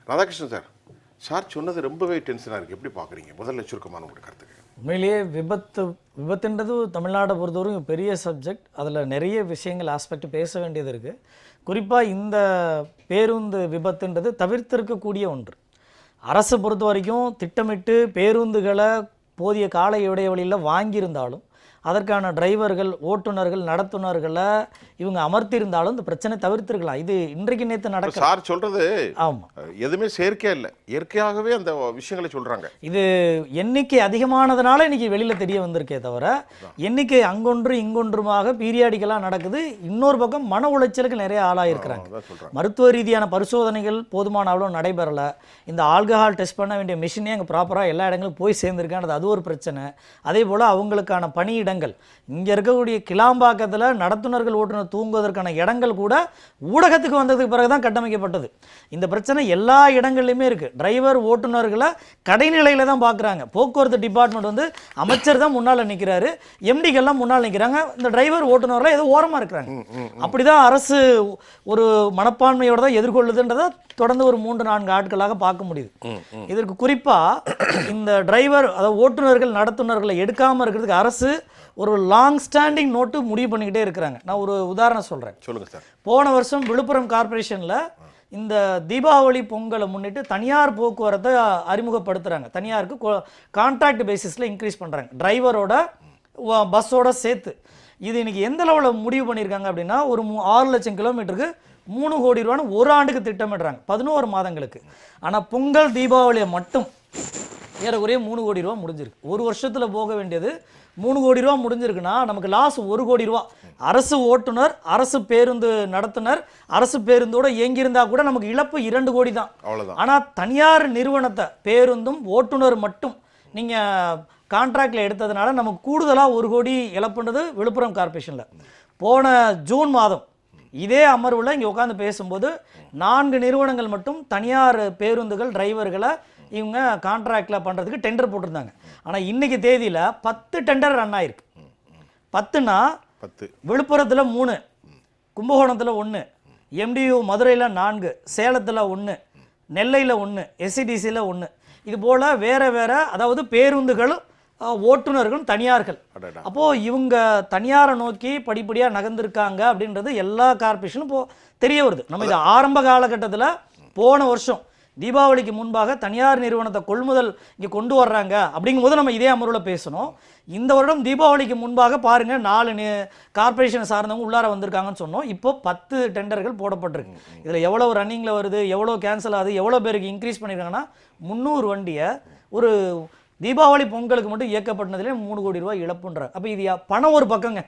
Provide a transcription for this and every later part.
Radhakrishnan sir, sir சொன்னது ரொம்பவே டென்ஷனாக இருக்குது. எப்படி பார்க்குறீங்க? முதல்ல சுருக்கமான உங்களுக்கு கருத்துக்கு. உண்மையிலேயே விபத்துன்றது தமிழ்நாடை பொறுத்தவரைக்கும் பெரிய சப்ஜெக்ட். அதில் நிறைய விஷயங்கள் ஆஸ்பெக்ட் பேச வேண்டியது இருக்குது. குறிப்பாக இந்த பேருந்து விபத்துன்றது தவிர்த்திருக்கக்கூடிய ஒன்று. அரசு பொறுத்த வரைக்கும் திட்டமிட்டு பேருந்துகளை போதிய கால இடைவெளியில் வாங்கியிருந்தாலும் அதற்கான டிரைவர்கள், ஓட்டுநர்கள், நடத்துனர்களை இவங்க அமர்த்தியிருந்தாலும் இந்த பிரச்சனை தவிர்த்திருக்கலாம். இது இன்றைக்கு நேற்று நடக்க சார் சொல்றது ஆமாம், எதுவுமே செயற்கையா இல்லை, இயற்கையாகவே அந்த விஷயங்களை சொல்றாங்க. இது எண்ணிக்கை அதிகமானதுனால இன்னைக்கு வெளியில் தெரிய வந்திருக்கே தவிர எண்ணிக்கை அங்கொன்று இங்கொன்றுமாக பீரியாடிக்கலாக நடக்குது. இன்னொரு பக்கம் மன உளைச்சலுக்கு நிறைய ஆளாயிருக்கிறாங்க. மருத்துவ ரீதியான பரிசோதனைகள் போதுமான அளவு நடைபெறலை. இந்த ஆல்கஹால் டெஸ்ட் பண்ண வேண்டிய மிஷினே அங்கே ப்ராப்பராக எல்லா இடங்களும் போய் சேர்ந்துருக்கான்றது அது ஒரு பிரச்சனை. அதே போல் அவங்களுக்கான பணியிடங்கள் இங்கே இருக்கக்கூடிய கிளாம்பாக்கத்தில் நடத்துனர்கள், ஓட்டுநர் தூங்குவதற்கான இடங்கள் கூட ஊடகத்துக்கு வந்ததுக்கு பிறகு தான் கட்டமைக்கப்பட்டது. இந்த பிரச்சனை எல்லா இடங்கள்லையுமே இருக்குது. டிரைவர், ஓட்டுநர்களை கடைநிலையில் தான் பார்க்குறாங்க. போக்குவரத்து டிபார்ட்மெண்ட் வந்து அமைச்சர் தான் முன்னால் நிற்கிறாரு, எம்டிக்கெல்லாம் முன்னால் நிற்கிறாங்க. இந்த டிரைவர், ஓட்டுநர்லாம் ஏதோ ஓரமாக இருக்கிறாங்க. அப்படி தான் அரசு ஒரு மனப்பான்மையோடு தான் எதிர்கொள்ளுதுன்றதை தொடர்ந்து ஒரு 3-4 ஆட்களாக பார்க்க முடியுது. இதற்கு குறிப்பாக இந்த டிரைவர், அதாவது ஓட்டுநர்கள், நடத்துனர்களை எடுக்காமல் இருக்கிறதுக்கு அரசு ஒரு லாங் ஸ்டாண்டிங் நோட்டு முடிவு பண்ணிக்கிட்டே இருக்கிறாங்க. நான் ஒரு உதாரணம் சொல்கிறேன். சொல்லுங்கள் சார். போன வருஷம் விழுப்புரம் கார்பரேஷனில் இந்த தீபாவளி பொங்கலை முன்னிட்டு தனியார் போக்குவரத்தை அறிமுகப்படுத்துகிறாங்க. தனியாருக்கு கான்ட்ராக்ட் பேசிஸில் இன்க்ரீஸ் பண்ணுறாங்க, டிரைவரோட பஸ்ஸோட சேர்த்து. இது இன்றைக்கி எந்த லெவலில் முடிவு பண்ணியிருக்காங்க அப்படின்னா, ஒரு 6 லட்சம் கிலோமீட்டருக்கு 3 கோடி ரூபான்னு ஒரு ஆண்டுக்கு திட்டமிடுறாங்க, 11 மாதங்களுக்கு. ஆனால் பொங்கல், தீபாவளியை மட்டும் ஏறக்குறைய 3 கோடி ரூபா முடிஞ்சிருக்கு. ஒரு வருஷத்தில் போக வேண்டியது 3 கோடி ரூபா முடிஞ்சிருக்குன்னா நமக்கு லாஸ் 1 கோடி ரூபா. அரசு ஓட்டுநர், அரசு பேருந்து நடத்துனர், அரசு பேருந்தோடு இயங்கியிருந்தால் கூட நமக்கு இழப்பு 2 கோடி தான். ஆனால் தனியார் நிறுவனத்தை பேருந்தும் ஓட்டுநர் மட்டும் நீங்கள் கான்ட்ராக்டில் எடுத்ததுனால நமக்கு கூடுதலாக 1 கோடி இழப்புன்றது விழுப்புரம் கார்பரேஷனில். போன ஜூன் மாதம் இதே அமர்வில் இங்கே உட்காந்து பேசும்போது 4 நிறுவனங்கள் மட்டும் தனியார் பேருந்துகள், டிரைவர்களை இவங்க கான்ட்ராக்டில் பண்ணுறதுக்கு டெண்டர் போட்டிருந்தாங்க. ஆனால் இன்றைக்கி தேதியில் 10 டெண்டர் ரன் ஆயிருக்கு. 10னா 10 விழுப்புரத்தில் 3, கும்பகோணத்தில் 1, எம்டியூ மதுரையில் 4, சேலத்தில் 1, நெல்லையில் 1, எஸ்சிடிசியில் 1. இது போல் வேறு வேறு, அதாவது பேருந்துகளும் ஓட்டுநர்களும் தனியார்கள். அப்போது இவங்க தனியாரை நோக்கி படிப்படியாக நகர்ந்துருக்காங்க அப்படின்றது எல்லா கார்பரேஷனும் இப்போது தெரிய வருது. நம்ம இது ஆரம்ப காலகட்டத்தில் போன வருஷம் தீபாவளிக்கு முன்பாக தனியார் நிறுவனத்தை கொள்முதல் இங்கே கொண்டு வர்றாங்க அப்படிங்கும்போது நம்ம இதே அமர்வில் பேசணும். இந்த வருடம் தீபாவளிக்கு முன்பாக பாருங்கள் 4 கார்பரேஷனை சார்ந்தவங்க உள்ளார வந்திருக்காங்கன்னு சொன்னோம். இப்போ 10 டெண்டர்கள் போடப்பட்டிருக்கு. இதில் எவ்வளோ ரன்னிங்கில் வருது, எவ்வளோ கேன்சல் ஆகுது, எவ்வளோ பேருக்கு இன்க்ரீஸ் பண்ணியிருக்காங்கன்னா 300 வண்டியை ஒரு தீபாவளி பொங்கலுக்கு மட்டும் இயக்கப்பட்டதுலேயே 3 கோடி ரூபாய் இழப்புன்றாங்க. அப்போ இது பணம் ஒரு பக்கங்க,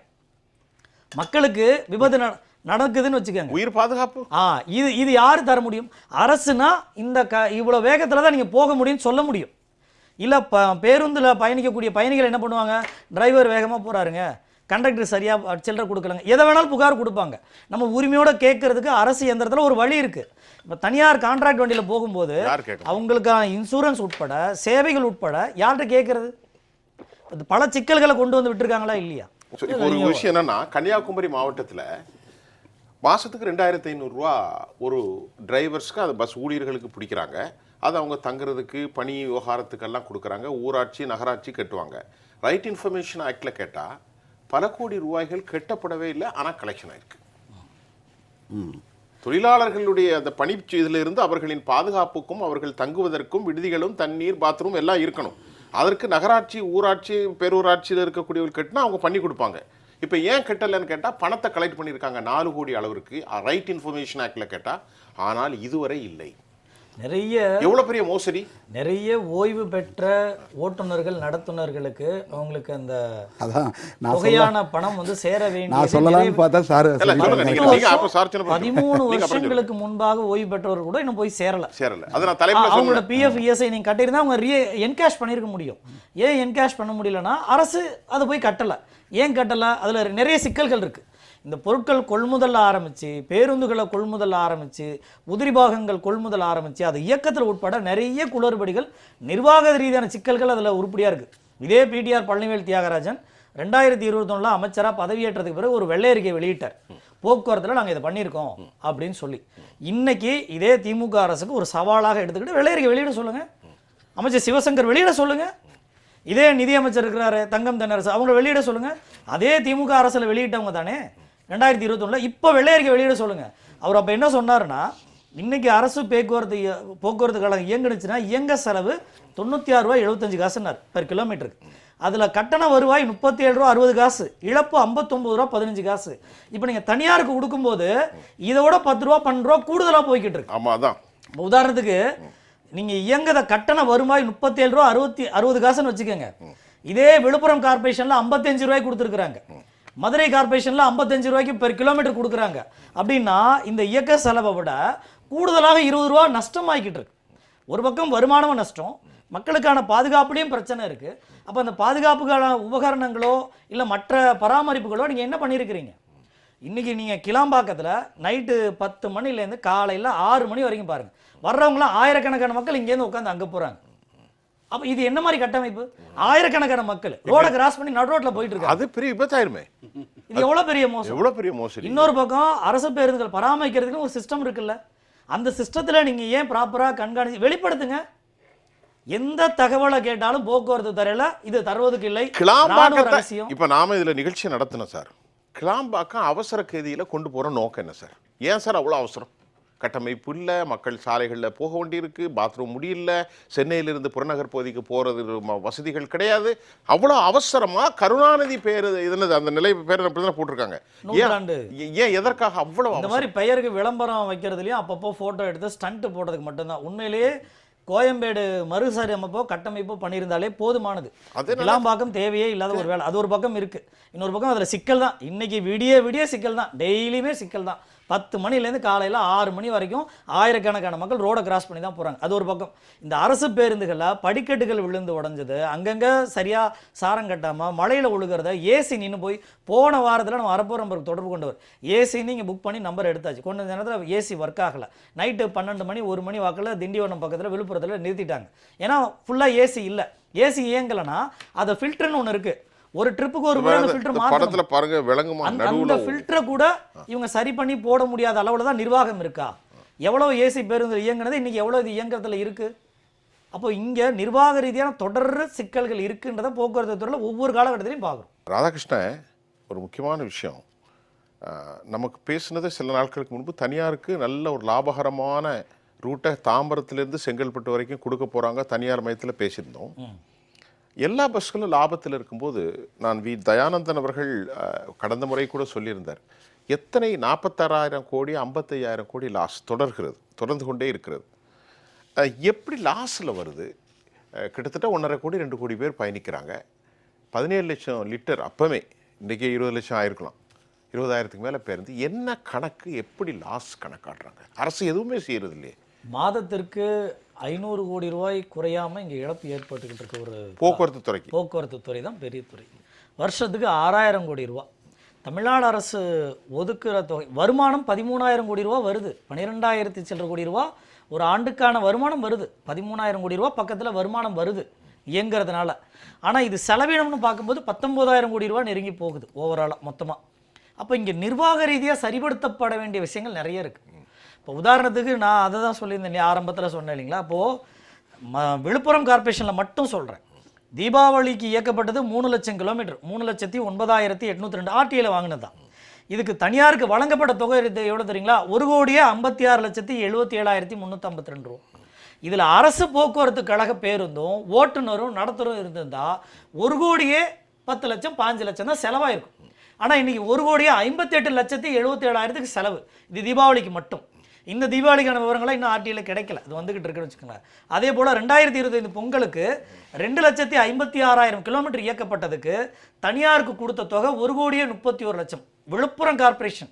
மக்களுக்கு விபத்து நடக்குதுன்னு வச்சுக்கோங்க, உயிர் பாதுகாப்பு. இது யார் தர முடியும்? அரசுனா இந்த இவ்வளோ வேகத்தில் தான் நீங்கள் போக முடியும்னு சொல்ல முடியும். இல்லை பேருந்தில் பயணிக்கக்கூடிய பயணிகள் என்ன பண்ணுவாங்க, டிரைவர் வேகமாக போகிறாருங்க, கண்டக்டர் சரியாக சில்லறை கொடுக்கலங்க, எதை வேணாலும் புகார் கொடுப்பாங்க. நம்ம உரிமையோடு கேட்கறதுக்கு அரசு எந்திரத்தில் ஒரு வழி இருக்குது. இப்போ தனியார் கான்ட்ராக்ட் வண்டியில் போகும்போது அவங்களுக்கான இன்சூரன்ஸ் உட்பட, சேவைகள் உட்பட யார்கிட்ட கேட்கறது? பல சிக்கல்களை கொண்டு வந்து விட்டுருக்காங்களா இல்லையா? ஒரு விஷயம் என்னன்னா, கன்னியாகுமரி மாவட்டத்தில் மாதத்துக்கு 2500 ரூபா ஒரு டிரைவர்ஸ்க்கு, அது பஸ் ஊழியர்களுக்கு பிடிக்கிறாங்க. அது அவங்க தங்குறதுக்கு, பணி விவகாரத்துக்கெல்லாம் கொடுக்குறாங்க. ஊராட்சி, நகராட்சி கட்டுவாங்க. ரைட் இன்ஃபர்மேஷன் ஆக்டில் கேட்டால் பல கோடி ரூபாய்கள் கட்டப்படவே இல்லை, ஆனால் கலெக்ஷன் ஆயிருக்கு. தொழிலாளர்களுடைய அந்த பணி இதிலிருந்து அவர்களின் பாதுகாப்புக்கும், அவர்கள் தங்குவதற்கும் விடுதிகளும், தண்ணீர், பாத்ரூம் எல்லாம் இருக்கணும். அதற்கு நகராட்சி, ஊராட்சி, பேரூராட்சியில் இருக்கக்கூடியவர்கள் கட்டினா அவங்க பண்ணி கொடுப்பாங்க. இப்போ ஏன் கட்டலைன்னு கேட்டால் பணத்தை கலெக்ட் பண்ணியிருக்காங்க 4 கோடி அளவிற்கு, ரைட் இன்ஃபர்மேஷன் ஆக்டில் கேட்டால். ஆனால் இதுவரை இல்லை. நிறைய எவ்வளோ பெரிய மோசடி. நிறைய ஓய்வு பெற்ற ஓட்டுநர்கள், நடத்துனர்களுக்கு அவங்களுக்கு அந்த தொகையான பணம் வந்து சேர வேண்டிய 13 வருஷங்களுக்கு முன்பாக ஓய்வு பெற்றவர்கள் கூட இன்னும் போய் சேரல. அவங்களோட பிஎஃப், இஎஸ்ஐ நீங்க கட்டியிருந்தா அவங்க என்கேஷ் பண்ணியிருக்க முடியும். ஏன் என்கேஷ் பண்ண முடியலன்னா அரசு அதை போய் கட்டலை. ஏன் கட்டலை? அதில் நிறைய சிக்கல்கள் இருக்குது. இந்த பொருட்கள் கொள்முதல் ஆரம்பித்து, பேருந்துகளை கொள்முதல் ஆரம்பித்து, உதிரி பாகங்கள் கொள்முதல் ஆரம்பித்து, அது இயக்கத்தில் உட்பட நிறைய குளறுபடிகள், நிர்வாக ரீதியான சிக்கல்கள் அதில் உருப்படியாக இருக்குது. இதே பிடிஆர் பழனிவேல் தியாகராஜன் 2021 அமைச்சராக பதவியேற்றதுக்கு பிறகு ஒரு வெள்ளை அறிக்கை வெளியிட்டார். போக்குவரத்தில் நாங்கள் இதை பண்ணியிருக்கோம் அப்படின்னு சொல்லி இன்னைக்கு இதே திமுக அரசுக்கு ஒரு சவாலாக எடுத்துக்கிட்டு வெள்ளையறிக்கை வெளியிட சொல்லுங்க. அமைச்சர் சிவசங்கர் வெளியிட சொல்லுங்க. இதே நிதியமைச்சர் இருக்கிறாரு தங்கம் தென்னரசு, அவங்க வெளியிட சொல்லுங்க. அதே திமுக அரசில் வெளியிட்டவங்க தானே 2021 இப்போ வெள்ளையறிக்கை வெளியிட சொல்லுங்க. அவர் அப்போ என்ன சொன்னாருன்னா, இன்னைக்கு அரசு போக்குவரத்து கழகம் இயங்குனுச்சுன்னா இயங்க செலவு 96 ரூபாய் 75 காசுன்னார் பெர் கிலோமீட்டருக்கு. அதில் கட்டண வருவாய் 37 ரூபா 60 காசு, இழப்பு 59 ரூபா 15 காசு. இப்போ நீங்கள் தனியாருக்கு கொடுக்கும்போது இதோட 10 ரூபா 12 ரூபா கூடுதலாக போய்கிட்டு இருக்கு. ஆமாம் அதான். உதாரணத்துக்கு நீங்கள் இயங்குத கட்டண வருவாய் 37 ரூபா 60 காசுன்னு வச்சுக்கோங்க. இதே விழுப்புரம் கார்பரேஷனில் 55 ரூபாய்க்கு கொடுத்துருக்குறாங்க, மதுரை கார்பரேஷனில் 55 ரூபாய்க்கு பெர் கிலோமீட்டர் கொடுக்குறாங்க. அப்படின்னா இந்த இயக்க செலவை விட கூடுதலாக 20 ரூபா நஷ்டமாகிக்கிட்டு இருக்கு. ஒரு பக்கம் வருமானமும் நஷ்டம், மக்களுக்கான பாதுகாப்புலையும் பிரச்சனை இருக்குது. அப்போ அந்த பாதுகாப்புக்கான உபகரணங்களோ இல்லை மற்ற பராமரிப்புகளோ நீங்கள் என்ன பண்ணியிருக்கிறீங்க? இன்றைக்கி நீங்கள் கிளாம்பாக்கத்தில் நைட்டு 10 மணிலேருந்து காலையில் 6 மணி வரைக்கும் பாருங்கள், வர்றவங்களாம் ஆயிரக்கணக்கான மக்கள் இங்கேருந்து உட்காந்து அங்கே போகிறாங்க. அப்போ இது என்ன மாதிரி கட்டமைப்பு? ஆயிரக்கணக்கான மக்கள் ரோடை கிராஸ் பண்ணி நடு ரோட்டில் போயிட்டு இருக்காங்க. அது பெரிய விபத்தாயிருமே. இது எவ்வளோ பெரிய மோசம், எவ்வளோ பெரிய மோசடி. இன்னொரு பக்கம் அரசு பேருந்துகள் பராமரிக்கிறதுக்கு ஒரு சிஸ்டம் இருக்குல்ல, அந்த சிஸ்டத்தில் நீங்கள் ஏன் ப்ராப்பராக கண்காணித்து வெளிப்படுத்துங்க. எந்த தகவலை கேட்டாலும் போக்குவரத்து துறையில இது தருவதுக்கு இல்லை. கிளாம்பாக்கத்தை இப்போ நாம இதில் நிகழ்ச்சி நடத்தினோம் சார். கிளாம்பாக்கம் அவசர கேதியில் கொண்டு போகிற நோக்கம் என்ன சார்? ஏன் சார் அவ்வளோ அவசரம்? கட்டமைப்பு இல்லை, மக்கள் சாலைகளில் போக வேண்டியிருக்கு, பாத்ரூம் முடியல, சென்னையிலிருந்து புறநகர் பகுதிக்கு போகிறது வசதிகள் கிடையாது. அவ்வளோ அவசரமாக கருணாநிதி பேர் இதனது அந்த நிலை பேர் போட்டிருக்காங்க. ஏன் எதற்காக அவ்வளோ இந்த மாதிரி பெயருக்கு விளம்பரம் வைக்கிறதுலையும் அப்பப்போ ஃபோட்டோ எடுத்து ஸ்டண்ட் போடுறதுக்கு மட்டும்தான். உண்மையிலேயே கோயம்பேடு மறுசாரி அமைப்போ கட்டமைப்போ பண்ணியிருந்தாலே போதுமானது. கிளாம்பாக்கம் தேவையே இல்லாத ஒரு வேலை. அது ஒரு பக்கம் இருக்கு. இன்னொரு பக்கம் அதில் சிக்கல் தான். இன்னைக்கு விடிய சிக்கல் தான், டெய்லியுமே சிக்கல் தான். 10 மணிலேருந்து காலையில் 6 மணி வரைக்கும் ஆயிரக்கணக்கான மக்கள் ரோடை கிராஸ் பண்ணி தான் போகிறாங்க. அது ஒரு பக்கம். இந்த அரசு பேருந்துகளில் படிக்கட்டுகள் விழுந்து உடஞ்சது, அங்கங்கே சரியாக சாரம் கட்டாமல் மழையில் ஒழுகிறத, ஏசி நின்று போய் போன வாரத்தில் நம்ம அரப்பூர் நம்பருக்கு தொடர்பு கொண்டவர் ஏசி நீங்கள் புக் பண்ணி நம்பர் எடுத்தாச்சு. கொஞ்ச நேரத்தில் ஏசி ஒர்க் ஆகலை. நைட்டு 12 மணி 1 மணி வாக்கில் திண்டிவனம் பக்கத்தில் விழுப்புரத்தில் நிறுத்திட்டாங்க. ஏன்னா ஃபுல்லாக ஏசி இல்லை. ஏசி இயங்கலைன்னா அதை ஃபில்டர்னு ஒன்று இருக்குது. ஒரு ட்ரிப்புக்கு ஒரு முறை அந்த ஃபில்டர் படத்துல பாருங்க விளங்குமா, அந்த ஃபில்டரை கூட இவங்க சரி பண்ணி போட முடியாத அளவுல தான் நிர்வாகம் இருக்கா? எவ்வளவு ஏசி பேருந்து இயங்குனது, இன்னைக்கு எவ்வளவு இது இயங்குறதுல இருக்கு? அப்போ இங்க நிர்வாக ரீதியான தொடர் சிக்கல்கள் இருக்குன்றத போக்குவரத்து துறையில் ஒவ்வொரு காலகட்டத்திலையும் பார்க்குறோம். ராதாகிருஷ்ணன், ஒரு முக்கியமான விஷயம் நமக்கு பேசுனது சில நாட்களுக்கு முன்பு, தனியாருக்கு நல்ல ஒரு லாபகரமான ரூட்டை தாம்பரத்திலிருந்து செங்கல்பட்டு வரைக்கும் கொடுக்க போறாங்க தனியார் மையத்தில் பேசியிருந்தோம். எல்லா பஸ்களும் லாபத்தில் இருக்கும்போது நான் தயானந்தன் அவர்கள் கடந்த முறை கூட சொல்லியிருந்தார், எத்தனை 46,000 கோடி 55,000 கோடி லாஸ் தொடர்ந்து கொண்டே இருக்கிறது. எப்படி லாஸில் வருது? கிட்டத்தட்ட 1.5 கோடி 2 கோடி பேர் பயணிக்கிறாங்க. 17 லட்சம் லிட்டர் அப்பவே, இன்றைக்கி 20 லட்சம் ஆயிருக்கலாம், 20,000க்கு மேலே பேருந்து. என்ன கணக்கு, எப்படி லாஸ் கணக்காடுறாங்க? அரசு எதுவுமே செய்யறது இல்லையே. மாதத்திற்கு 500 கோடி ரூபாய் குறையாமல் இங்கே இழப்பு ஏற்பட்டுக்கிட்டு இருக்க ஒரு போக்குவரத்து துறை தான் பெரிய துறை. வருஷத்துக்கு 6,000 கோடி ரூபா தமிழ்நாடு அரசு ஒதுக்குற தொகை. வருமானம் 13,000 கோடி ரூபா வருது. 12,000 சில்லற கோடி ரூபா ஒரு ஆண்டுக்கான வருமானம் வருது. 13,000 கோடி ரூபா பக்கத்தில் வருமானம் வருது இயங்கிறதுனால. ஆனால் இது செலவினம்னு பார்க்கும்போது 19,000 கோடி ரூபா நெருங்கி போகுது ஓவராலாக மொத்தமாக. அப்போ இங்கே நிர்வாக ரீதியாக சரிபடுத்தப்பட வேண்டிய விஷயங்கள் நிறைய இருக்குது. இப்போ உதாரணத்துக்கு நான் அதை தான் சொல்லியிருந்தேன், ஆரம்பத்தில் சொன்னேன் இல்லைங்களா. அப்போது விழுப்புரம் கார்பரேஷனில் மட்டும் சொல்கிறேன், தீபாவளிக்கு இயக்கப்பட்டது 3 லட்சம் கிலோமீட்டர், 3,09,802 ஆர்டிஐயில் வாங்கினது தான். இதுக்கு தனியாருக்கு வழங்கப்பட்ட தொகை எவ்வளோ தெரியுங்களா? 1,56,77,352 ரூபா. இதில் அரசு போக்குவரத்து கழக பேருந்தும் ஓட்டுநரும் நடத்துகிறோம் இருந்திருந்தால் 1,10 லட்சம் 5 லட்சம் தான் செலவாயிருக்கும். ஆனால் இன்றைக்கி 1,58,77,000 செலவு. இது தீபாவளிக்கு மட்டும். இந்த தீபாவளிக்கான விவரங்களாம் இன்னும் ஆர்டிஐயில் கிடைக்கல, அது வந்துகிட்டு இருக்குன்னு வச்சுக்கோங்களேன். அதே போல் 2025 பொங்கலுக்கு 2,56,000 கிலோமீட்டர் இயக்கப்பட்டதுக்கு தனியாருக்கு கொடுத்த தொகை 1,31,00,000. விழுப்புரம் கார்பரேஷன்,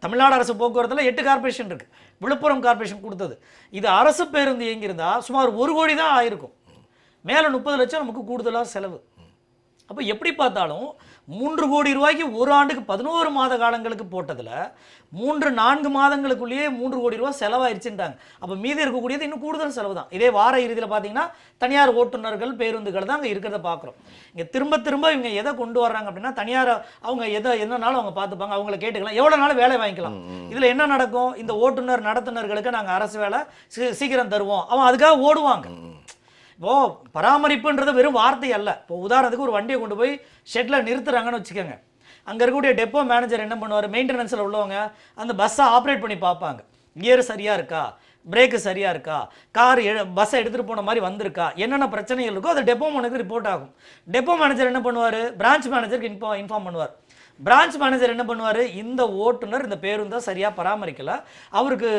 தமிழ்நாடு அரசு போக்குவரத்தில் 8 கார்பரேஷன் இருக்குது, விழுப்புரம் கார்பரேஷன் கொடுத்தது. இது அரசு பேருந்து இயங்கியிருந்தால் சுமார் 1 கோடி தான் ஆயிருக்கும். மேலே 30 லட்சம் நமக்கு கூடுதலாக செலவு. அப்போ எப்படி பார்த்தாலும் 3 கோடி ரூபாய்க்கு ஒரு ஆண்டுக்கு 11 மாத காலங்களுக்கு போட்டதில் 3-4 மாதங்களுக்குள்ளேயே 3 கோடி ரூபாய் செலவாயிருச்சுட்டாங்க. அப்போ மீதி இருக்கக்கூடியது இன்னும் கூடுதல் செலவு தான். இதே வார இறுதியில் பார்த்தீங்கன்னா தனியார் ஓட்டுநர்கள் பேருந்துகள் தான் அங்கே இருக்கிறத பார்க்குறோம். இங்கே திரும்ப திரும்ப இவங்க எதை கொண்டு வர்றாங்க அப்படின்னா, தனியார் அவங்க என்னன்னாலும் அவங்க பார்த்துப்பாங்க, அவங்கள கேட்டுக்கலாம், எவ்வளோ நாள் வேலை வாங்கிக்கலாம். இதில் என்ன நடக்கும், இந்த ஓட்டுநர் நடத்துனர்களுக்கு நாங்கள் அரசு வேலை சீக்கிரம் தருவோம், அவன் அதுக்காக ஓடுவாங்க. இப்போ பராமரிப்புன்றது வெறும் வார்த்தை அல்ல. இப்போ உதாரணத்துக்கு ஒரு வண்டியை கொண்டு போய் ஷெட்டில் நிறுத்துறாங்கன்னு வச்சுக்கோங்க. அங்கே இருக்கக்கூடிய டெப்போ மேனேஜர் என்ன பண்ணுவார், மெயின்டெனன்ஸில் உள்ளவங்க அந்த பஸ்ஸை ஆப்ரேட் பண்ணி பார்ப்பாங்க. கியர் சரியாக இருக்கா, பிரேக்கு சரியாக இருக்கா, கார் பஸ்ஸை எடுத்துகிட்டு போன மாதிரி வந்திருக்கா, என்னென்ன பிரச்சனைகள் இருக்கோ அது டெப்போ மேனேஜருக்கு ரிப்போர்ட் ஆகும். டெப்போ மேனேஜர் என்ன பண்ணுவார், பிரான்ச் மேனேஜருக்கு இன்ஃபார்ம் பண்ணுவார். பிரான்ச் மேனேஜர் என்ன பண்ணுவார், இந்த ஓட்டுநர் இந்த பேருந்தை சரியாக பராமரிக்கலை, அவருக்கு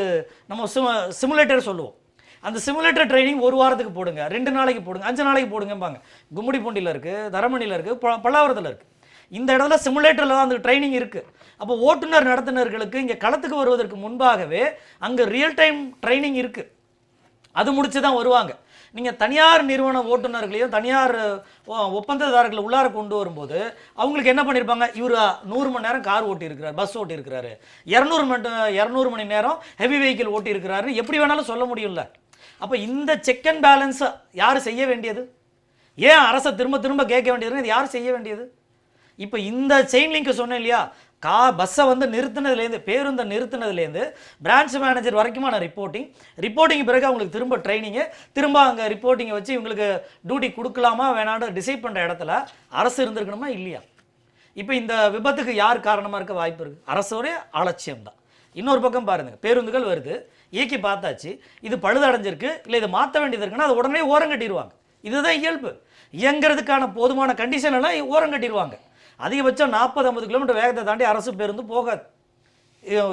நம்ம சிமுலேட்டர் சொல்லுவோம், அந்த சிமுலேட்டர் ட்ரைனிங் 1 வாரத்துக்கு போடுங்க, 2 நாளைக்கு போடுங்க, 5 நாளைக்கு போடுங்கம்பாங்க. கும்மிடிப்பூண்டியில் இருக்குது, தரமணியில் இருக்குது, பல்லாவரத்தில் இருக்குது. இந்த இடத்துல சிமுலேட்டரில் தான் அந்த ட்ரைனிங் இருக்குது. அப்போ ஓட்டுநர் நடத்துனர்களுக்கு இங்கே களத்துக்கு வருவதற்கு முன்பாகவே அங்கே ரியல் டைம் ட்ரைனிங் இருக்குது. அது முடிச்சு தான் வருவாங்க. நீங்கள் தனியார் நிறுவன ஓட்டுநர்களையும் தனியார் ஒப்பந்ததாரர்களை உள்ளார கொண்டு வரும்போது அவங்களுக்கு என்ன பண்ணியிருப்பாங்க, இவர் 100 மணி நேரம் கார் ஓட்டியிருக்கிறார், பஸ் ஓட்டியிருக்கிறாரு, 200 மணி நேரம் ஹெவி வெஹிக்கிள் ஓட்டியிருக்கிறாரு, எப்படி வேணாலும் சொல்ல முடியும்ல. அப்போ இந்த செக் அண்ட் பேலன்ஸை யார் செய்ய வேண்டியது, ஏன் அரசை திரும்ப திரும்ப கேட்க வேண்டியதுன்னு இது யார் செய்ய வேண்டியது? இப்போ இந்த செயின் லிங்க் சொன்னேன் இல்லையா, பஸ்ஸை வந்து நிறுத்தினதுலேருந்து, பேருந்தை நிறுத்தினதுலேருந்து பிரான்ச் மேனேஜர் வரைக்குமான ரிப்போர்ட்டிங் பிறகு அவங்களுக்கு திரும்ப ட்ரைனிங்கு, திரும்ப அங்கே ரிப்போர்ட்டிங்கை வச்சு இவங்களுக்கு டியூட்டி கொடுக்கலாமா வேணான்னு டிசைட் பண்ணுற இடத்துல அரசு இருந்திருக்கணுமா இல்லையா? இப்போ இந்த விபத்துக்கு யார் காரணமாக இருக்க வாய்ப்பு இருக்குது? அரசோடைய அலட்சியம் தான். இன்னொரு பக்கம் பாருங்க, பேருந்துகள் வருது, இயக்கி பார்த்தாச்சு, இது பழுதடைஞ்சிருக்கு, இல்லை இதை மாற்ற வேண்டியது இருக்குன்னா அது உடனே ஓரம் கட்டிடுவாங்க. இதுதான் இயல்பு. இயங்கிறதுக்கான போதுமான கண்டிஷன் எல்லாம் ஓரம் கட்டிடுவாங்க. அதிகபட்சம் 40-50 கிலோமீட்டர் வேகத்தை தாண்டி அரசு பேருந்து போகாது,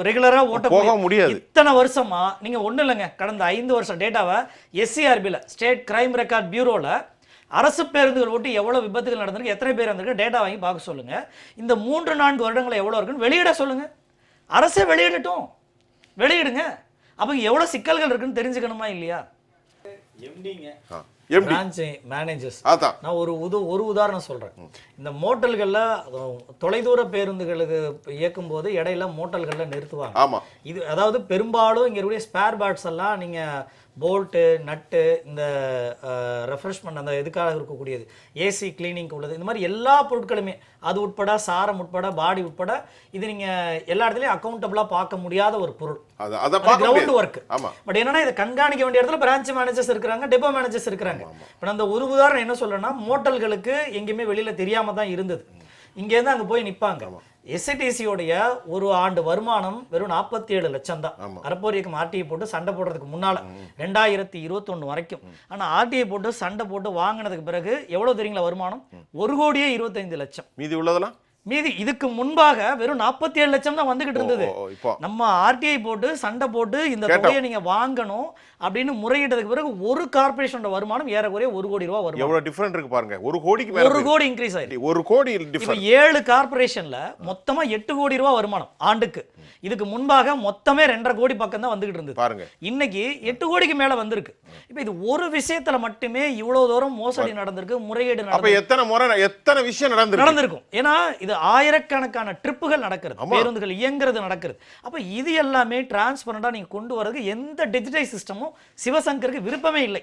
ரெகுலராக ஓட்ட முடியாது. இத்தனை வருஷமா நீங்கள் ஒன்றும் இல்லைங்க, கடந்த 5 வருஷம் டேட்டாவை SCRBயில் ஸ்டேட் கிரைம் ரெக்கார்ட் பியூரோவில் அரசு பேருந்துகள் ஓட்டி எவ்வளோ விபத்துகள் நடந்திருக்கு, எத்தனை பேர் இருந்திருக்கு டேட்டா வாங்கி பார்க்க சொல்லுங்கள். இந்த 3-4 வருடங்கள் எவ்வளோ இருக்குன்னு வெளியிட சொல்லுங்கள். அரசே வெளியிடட்டும், வெளியிடுங்க. அப்போ எவ்வளோ சிக்கல்கள் இருக்குன்னு தெரிஞ்சுக்கணுமா இல்லையா? எம்டிங்க, பிரான்ச் மேனேஜர்ஸ். நான் ஒரு உதாரணம் சொல்கிறேன். இந்த மோட்டல்களில் தொலைதூர பேருந்துகளுக்கு இயக்கும் போது இடையில மோட்டல்களில் நிறுத்துவாங்க. இது அதாவது பெரும்பாலும் இங்கே இருக்கக்கூடிய ஸ்பேர் பார்ட்ஸ் எல்லாம் நீங்கள் போல்ட்டு, நட்டு, இந்த ரெஃப்ரெஷ்மெண்ட் அந்த இதுக்காக இருக்கக்கூடியது, ஏசி கிளீனிங்க்கு உள்ளது, இந்த மாதிரி எல்லா பொருட்களுமே, அது உட்பட சாரம் உட்பட பாடி உட்பட, இது நீங்கள் எல்லா இடத்துலையும் அக்கௌண்டபிளாக பார்க்க முடியாத ஒரு பொருள், கிரவுண்ட் ஒர்க். பட் என்னன்னா இதை கண்காணிக்க வேண்டிய இடத்துல பிரான்ச் மேனேஜர்ஸ் இருக்கிறாங்க, டெப்போ மேனேஜர்ஸ் இருக்கிறாங்க. இப்போ அந்த ஒரு உதாரணம் என்ன சொல்றேன்னா, மோட்டல்களுக்கு எங்கேயுமே வெளியில் தெரியாமல் தான் இருந்தது. இங்கேருந்து அங்கே போய் நிற்பாங்க. எஸ்ஐடிசியோடைய ஒரு ஆண்டு வருமானம் வெறும் 47 லட்சம் தான். அறப்போர் இயக்கம் ஆர்டிஐ போட்டு சண்டை போடுறதுக்கு முன்னால 2021 வரைக்கும். ஆனால் ஆர்டிஐ போட்டு சண்டை போட்டு வாங்கினதுக்கு பிறகு எவ்வளோ தெரியுங்களா வருமானம்? 1,25,00,000. மீதி உள்ளதெல்லாம் மீதி இதுக்கு முன்பாக வெறும் 47 லட்சம் தான் வந்துகிட்டு இருந்தது. நம்ம ஆர்டிஐ போட்டு சண்டை போட்டு இந்த தொகையை நீங்க வாங்கணும் அப்படின்னு முறையிட்டதுக்கு பிறகு ஒரு கார்பரேஷனோட வருமானம் ஏறக்குறைய 1 கோடி ரூபாய் வரும். எவ்வளவு டிஃபரண்ட் இருக்கு பாருங்க. 1 கோடிக்கு மேல 1 கோடி இன்க்ரீஸ் ஆயிடுச்சு. 1 கோடி டிஃபரண்ட். 7 கார்பரேஷன்ல மொத்தமா 8 கோடி ரூபாய் வருமானம் ஆண்டுக்கு. இதுக்கு முன்பாக மொத்தமே 2.5 கோடி பக்கம் தான் வந்துகிட்டு இருந்தது. பாருங்க, இன்னைக்கு 8 கோடிக்கு மேல வந்திருக்கு. இப்போ இது ஒரு விஷயத்துல மட்டுமே இவ்வளவு தூரம் மோசடி நடந்திருக்கு, முறையீடு நடந்திருக்கு. அப்ப எத்தனை விஷயம் நடந்திருக்கும். ஏன்னா இது ஆயிரக்கணக்கான ட்ரிப்புகள் நடக்கிறது, பேருந்துகள் இயங்குறது நடக்கிறது. அப்ப இது எல்லாமே டிரான்ஸ்பரண்டா நீங்க கொண்டு வரதுக்கு எந்த டிஜிட்டல் சிஸ்டமும் சிவசங்கருக்கு விருப்பமே இல்லை.